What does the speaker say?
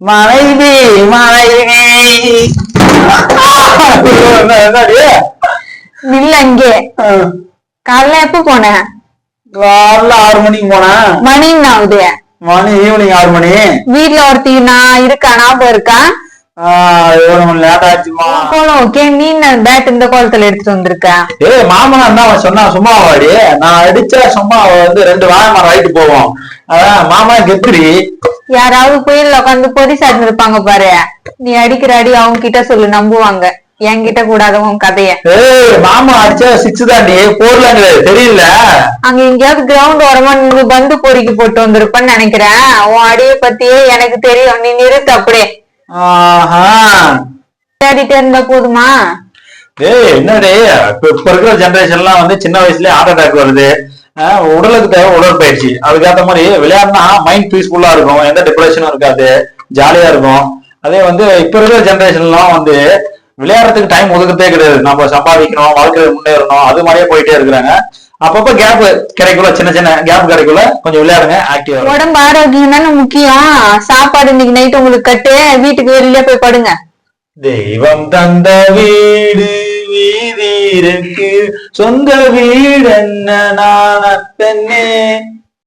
மனைவி மனைவி இல்ல இங்கே காலைல எப்ப போன? காலைல 6 மணிக்கு போனேன். மணி என்ன ஆகுது? மணி ஈவினிங் 6 மணி. வீட்டுல ஒருத்தி நான் இருக்கா ஞாபகம் இருக்கா? லேட் ஆச்சுமா. ஓகே, நீ பேட் இந்த கோலத்துல எடுத்துட்டு வந்திருக்க. மாமனா என்ன சொன்னா சும்மா வாடி, நான் அடிச்சா சும்மா வந்து 2 வாயமா ரைட்டு போவோம். அதான் மாமா கெத்துடி. யாராவது புயல்ல உட்காந்து பொதி சாட்டின்னு இருப்பாங்க பாரு, நீ அடிக்கிற அடி அவங்க கிட்ட சொல்லு, நம்புவாங்க. என்கிட்ட கூடாத உன் கதைய. மாமா அடிச்சா 6 தாண்டி, 4 தெரியல. அங்க எங்கேயாவது கிரவுண்ட் ஓரமா நின்று பந்து பொறுக்கி போட்டு வந்திருப்பன்னு நினைக்கிறேன். உன் அடியை பத்தியே எனக்கு தெரியும், நீ நிறுத்து அப்படியே. தேடிட்டே இருந்தா போதுமா? என்னடே இப்ப இருக்கிற ஜெனரேஷன் எல்லாம் வந்து சின்ன வயசுலயே ஹார்ட் அட்டாக் வருது. உடலுக்கு தேவை உடற்பயிற்சி. அதுக்கேற்ற மாதிரி விளையாடுனா மைண்ட் பீஸ்ஃபுல்லா இருக்கும், எந்த டிப்ரெஷனும் இருக்காது, ஜாலியா இருக்கும். அதே வந்து இப்ப இருக்கிற ஜெனரேஷன் எல்லாம் வந்து விளையாடுறதுக்கு டைம் ஒதுக்கத்தே கிடையாது. நம்ம சம்பாதிக்கணும், வாழ்க்கையில முன்னேறணும், அது மாதிரியே போயிட்டே இருக்கிறாங்க. அப்பப்ப கேப் கிடைக்கல, சின்ன சின்ன கேப் கிடைக்கல, கொஞ்சம் விளையாடுங்க, ஆக்டிவா. உடம்பு ஆரோக்கியம் தானே முக்கியம். சாப்பாடு இன்னைக்கு நைட் உங்களுக்கு கட்டு, வீட்டுக்கு வெளியில போய் படுங்க. தெய்வம் தந்த வீடு வீதி இருக்கு, சொந்த வீடு என்ன நான பெண்ணே.